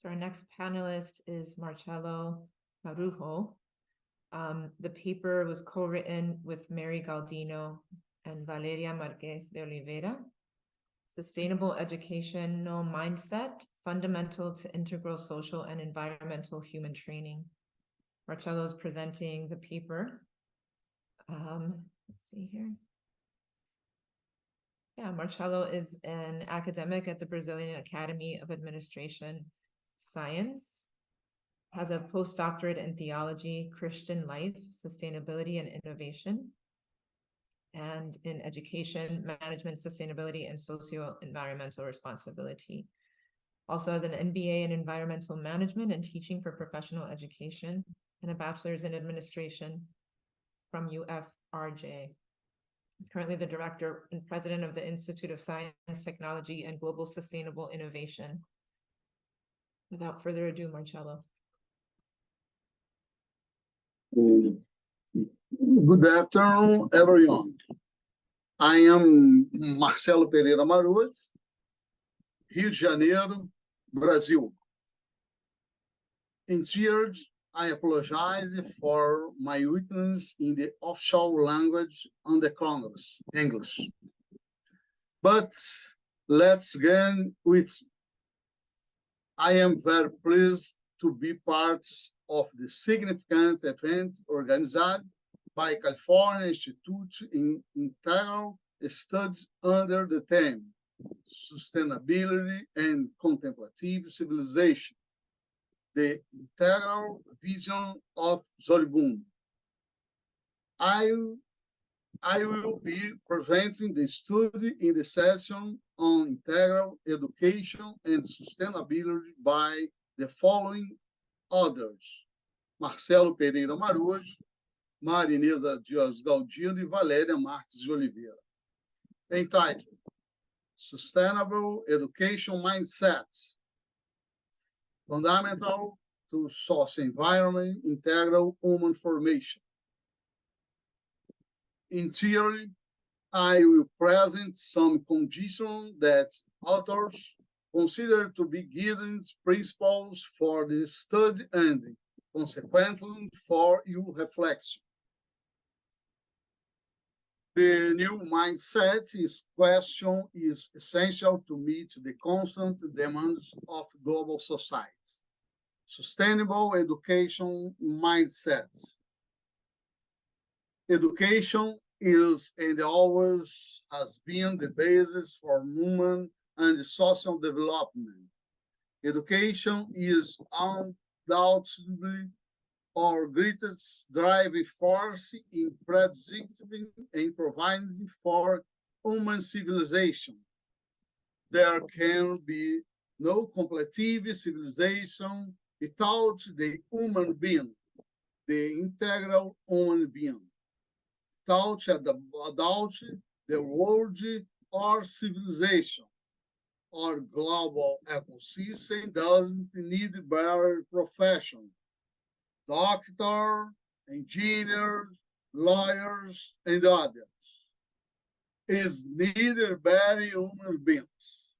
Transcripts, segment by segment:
So our next panelist is Marcelo Marujo. The paper was co-written with Mary Galdino and Valéria Marques de Oliveira. Sustainable Educational Mindset, Fundamental to Integral Social and Environmental Human Training. Marcelo is presenting the paper. Let's see here. Yeah, Marcelo is an academic at the Brazilian Academy of Administration Science, has a postdoctorate in theology, Christian life, sustainability, and innovation, and in education, management, sustainability, and socio-environmental responsibility. Also has an MBA in environmental management and teaching for professional education, and a bachelor's in administration from UFRJ. He's currently the director and president of the Institute of Science, Technology, and Global Sustainable Innovation. Without further ado, Marcelo. Good afternoon, everyone. I am Marcelo Pereira Marujo, Rio de Janeiro, Brazil. In tears, I apologize for my weakness in the official language on the Congress, English. But let's get with it. I am very pleased to be part of the significant event organized by California Institute in Integral Studies under the theme Sustainability and Contemplative Civilization, the Integral Vision of Aurobindo. I will be presenting the study in the session on integral education and sustainability by the following authors: Marcelo Pereira Marujo, Marinesa Dias Galdino, e Valéria Marques de Oliveira. Entitled Sustainable Education Mindset, Fundamental to Socio-Environmental Integral Human Formation. In theory, I will present some conditions that authors consider to be guiding principles for the study and, consequently, for your reflection. The new mindset question is essential to meet the constant demands of global society. Sustainable education mindset. Education is and always has been the basis for human and social development. Education is undoubtedly our greatest driving force in predicting and providing for human civilization. There can be no completive civilization without the human being, the integral human being. Without the world or civilization or global ecosystem doesn't need bare profession. Doctors, engineers, lawyers, and others is neither bare human beings.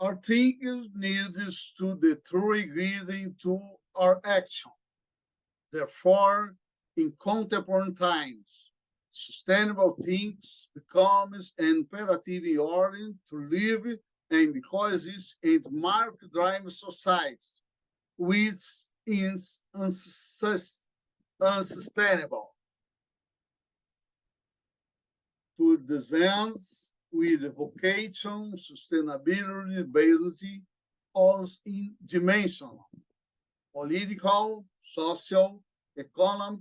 Our thinking needs to the true ingredient to our action. Therefore, in contemporary times, sustainable things becomes an imperative in order to live and coexist in market-driven society, which is unsustainable. To this end, with vocation, sustainability based on in dimensional, political, social, economic,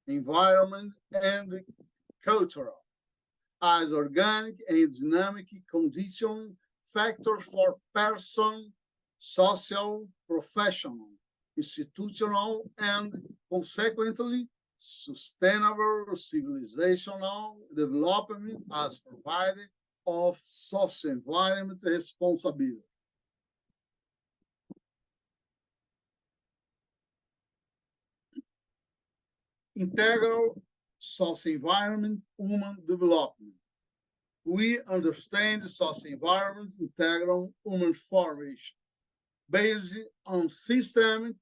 environment, and cultural, as organic and dynamic condition factors for person, social, professional, institutional, and consequently sustainable civilizational development as provided of socio-environmental responsibility. Integral socio-environment human development. we understand the socio-environment integral human formation based on systemic,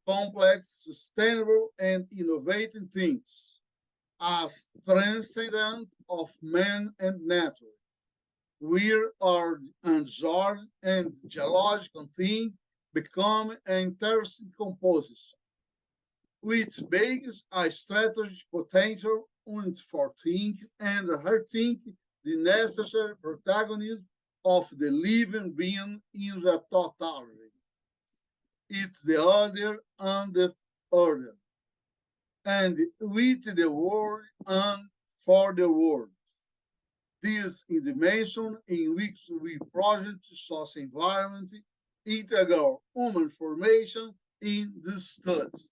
complex, sustainable, and innovative things as transcendent of man and nature. Where our unabsorbed and geological thing become an interesting composition, which begs a strategic potential and for think and rethink the necessary protagonism of the living being in the totality. It's the order and the order, and with the world and for the world. This is the dimension in which we project social environment, integral human formation in the studies.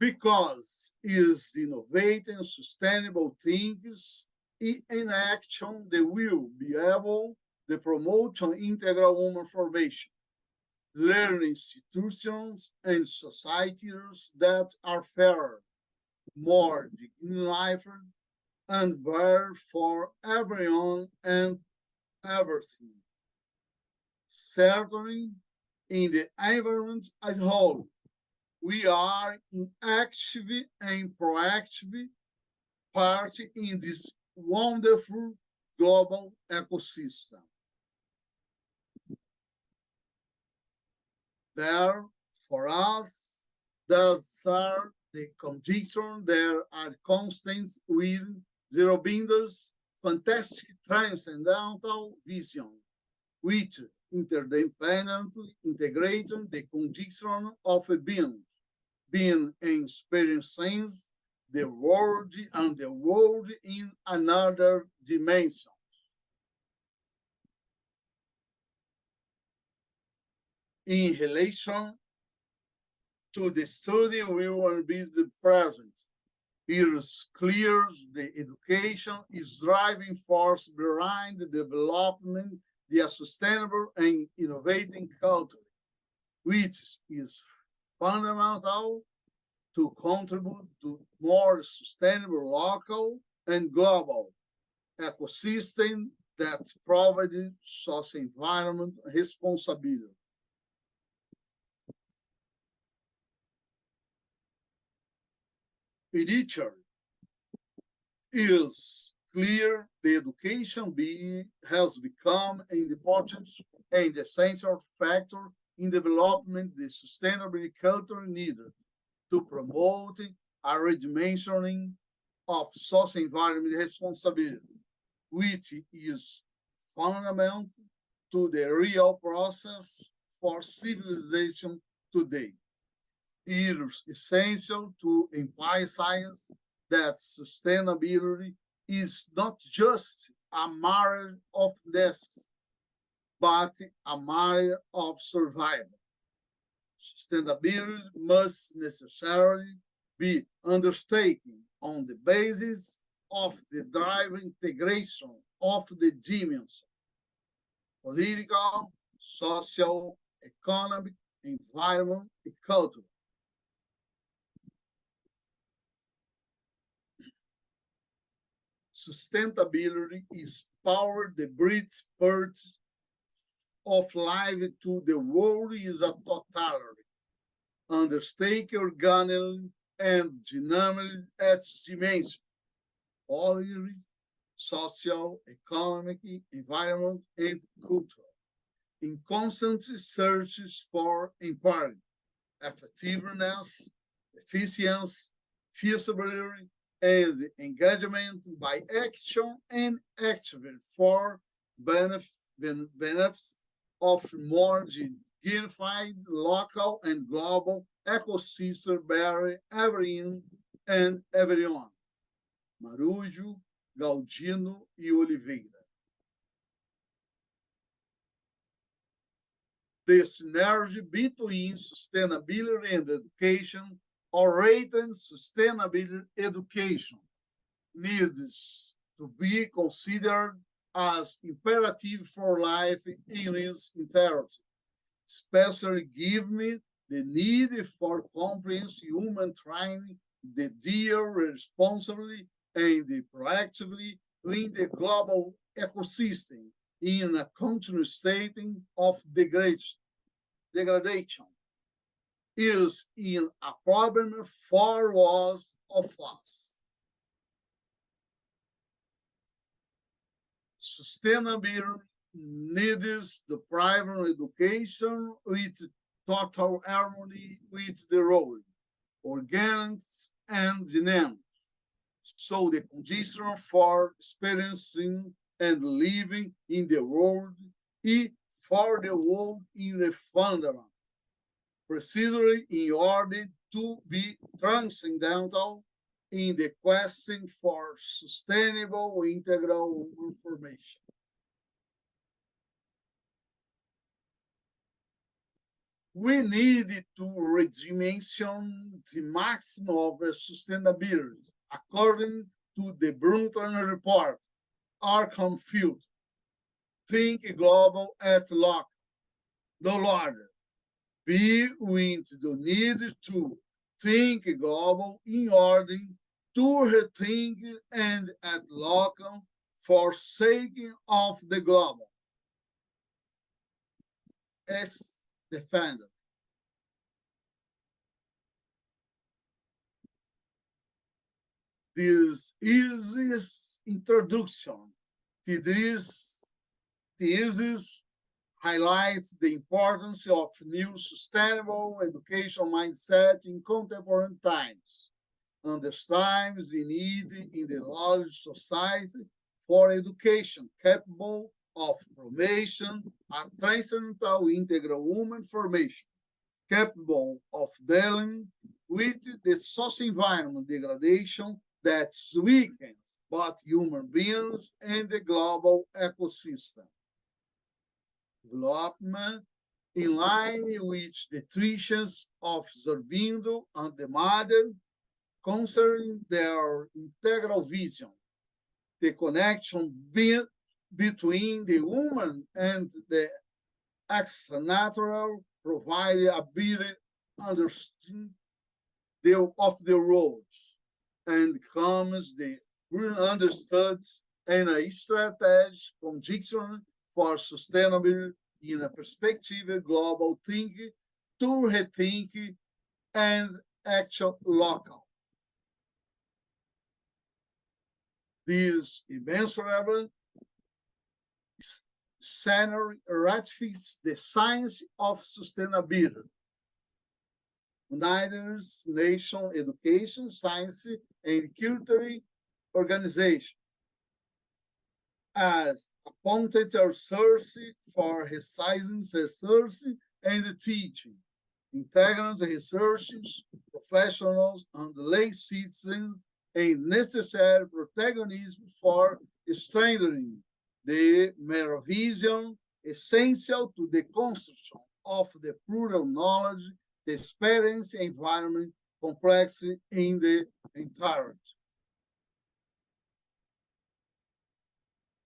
Because is innovating sustainable things in action they will be able to promote an integral human formation, learning institutions and societies that are fairer, more dignified, and better for everyone and everything. Certainly, in the environment as a whole, we are in active and proactive part in this wonderful global ecosystem. There, for us, those are the conditions there are constants with Aurobindo fantastic transcendental vision, which interdependently integrating the condition of a being experiencing the world and the world in another dimension. In relation to the study, we will be the present. It is clear the education is driving force behind the development of a sustainable and innovating culture, which is fundamental to contribute to more sustainable local and global ecosystem that provide social environment responsibility. Initially, it is clear the education has become an important and essential factor in development the sustainable culture needed to promote a redimensioning of social environment responsibility, which is fundamental to the real process for civilization today. It is essential to emphasize that sustainability is not just a matter of necessity, but a matter of survival. Sustainability must necessarily be undertaken on the basis of the driving integration of the dimensions political, social, economic, environment, and cultural. Sustainability is power the breeds part of life to the world is a totality, undertaken organically and dynamically at its dimension, policy, social, economic, environment, and cultural, in constant searches for empowerment, effectiveness, efficiency, feasibility, and engagement by action and activity for benefits of more unified local and global ecosystem by everyone and everyone. Marujo, Galdino e Oliveira. The synergy between sustainability and education or rated sustainability education needs to be considered as imperative for life in its entirety, especially given the need for comprehensive human training the deal responsibly and proactively in the global ecosystem in a continuous state of degradation is in a problem for all of us. Sustainability needs the private education with total harmony with the road, organics and dynamics. So the condition for experiencing and living in the world is for the world in the fundamental, precisely in order to be transcendental in the question for sustainable integral information. We need to redimension the maximum of sustainability according to the Brundtland report, Arkham Field. Think global at local, no larger. Be with the need to think global in order to rethink and at local for sake of the global. As defended. This is his introduction to this thesis highlights the importance of new sustainable education mindset in contemporary times. And these times we need in the large society for education capable of formation and transcendental integral human formation, capable of dealing with the socio-environmental degradation that weakens both human beings and the global ecosystem. Development in line with the traditions of Aurobindo and the mother concerning their integral vision, the connection between the human and the extra-natural provide ability to understand of the roles and comes the understood and a strategy condition for sustainability in a perspective global thinking to rethink and action local. This immeasurable scenario ratifies the science of sustainability. United Nations Education, Science, and Culture Organization as appointed research for resizing research and teaching, integrant researchers, professionals, and lay citizens, and necessary protagonism for strengthening the metavision essential to the construction of the plural knowledge, the experience environment complexity in the entirety.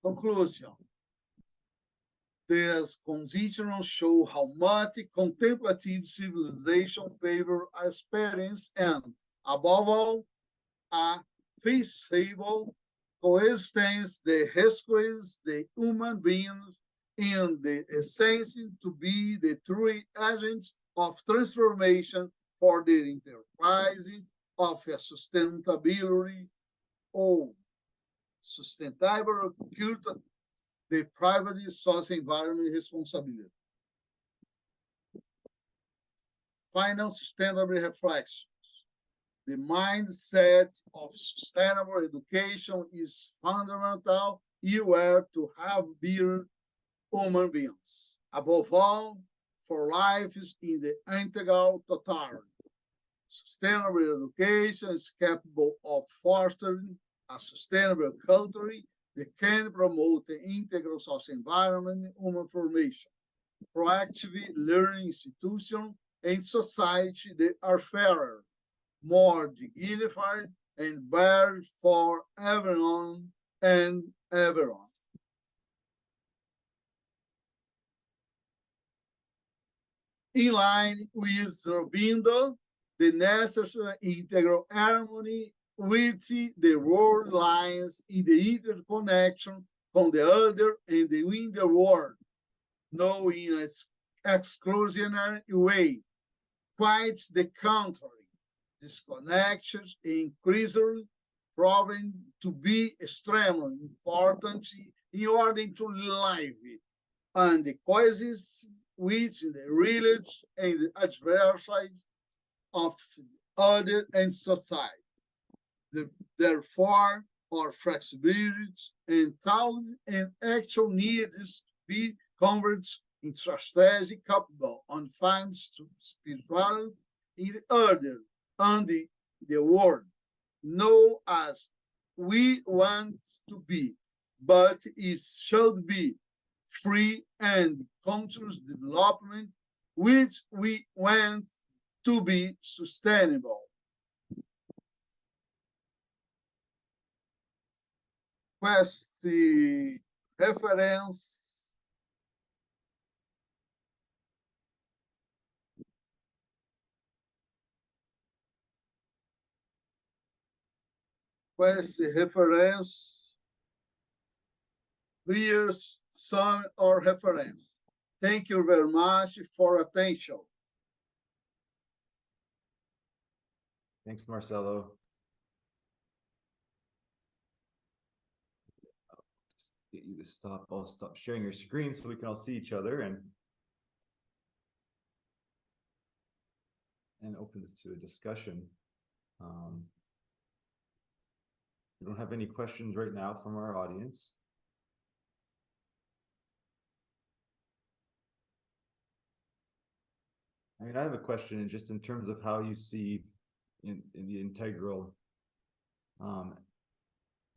Conclusion. This conditions show how much contemplative civilization favor experience and, above all, a feasible coexistence that rescues the human beings in the essence to be the true agents of transformation for the enterprise of a sustainability or sustainable culture, the private social environment responsibility. Final sustainable reflections. The mindset of sustainable education is fundamental if we are to have better human beings. Above all, for lives in the integral totality. Sustainable education is capable of fostering a sustainable culture that can promote the integral social environment, human formation, proactive learning institutions, and society that are fairer, more dignified, and better for everyone and everyone. In line with Aurobindo, the necessary integral harmony with the world lines in the interconnection from the other and in the world, no in an exclusionary way. Quite the contrary. Disconnections increasingly proving to be extremely important in order to live and coexist with the relates and the adversities of other and society. Therefore, our flexibility and talent and actual needs to be converted in strategy capable on finds to spirituality in the other and the world, know as we want to be, but it should be free and conscious development, which we want to be sustainable. Questi reference questi reference here's some or reference. Thank you very much for attention. Thanks, Marcelo. Just get you to stop. I'll stop sharing your screen so we can all see each other and open this to a discussion. We don't have any questions right now from our audience. I mean, I have a question just in terms of how you see in the integral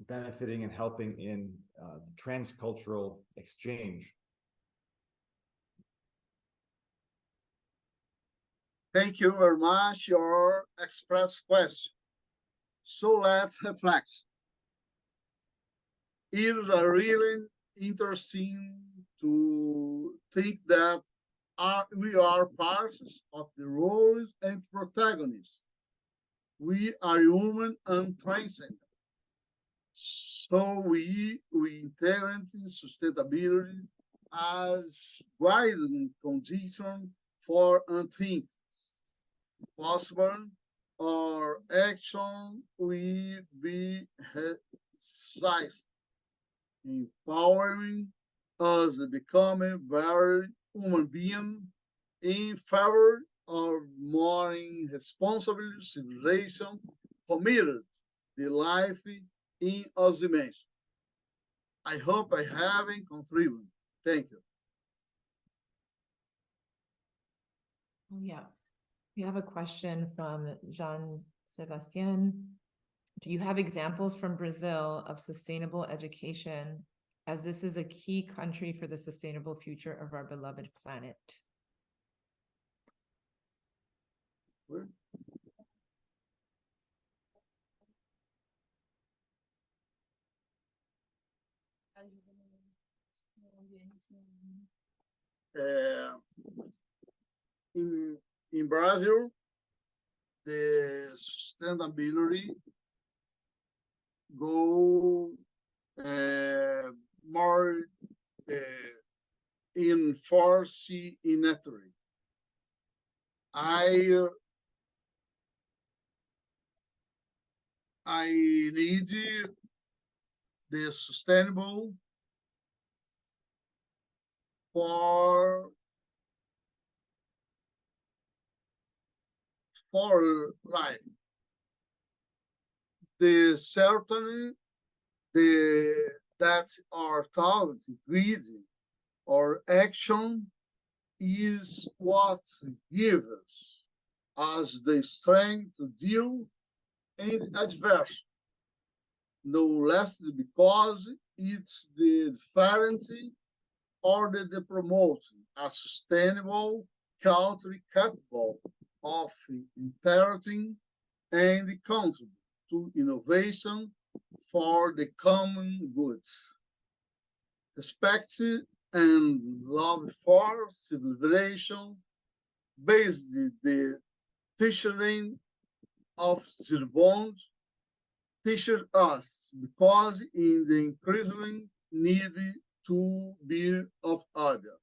benefiting and helping in transcultural exchange. Thank you very much for your express question. So let's reflect. It is really interesting to think that we are parts of the roles and protagonists. We are human and transcendent. So we integrate sustainability as guiding condition for unthinking possible or action will be resizing, empowering us to become a very human being in favor of more responsible civilization committed the life in us dimension. I hope I have contributed. Thank you. Yeah. We have a question from Jean Sebastian. Do you have examples from Brazil of sustainable education, as this is a key country for the sustainable future of our beloved planet? In Brazil, the sustainability go more in force in nature. I need the sustainable for life. The certainty that our thought, greed, or action is what gives us the strength to deal in adversity. No less because it's the difference or the promoting a sustainable country capable of interacting and contribute to innovation for the common good. Respect and love for civilization based the teaching of the bond, teach us because in the increasing need to be of other.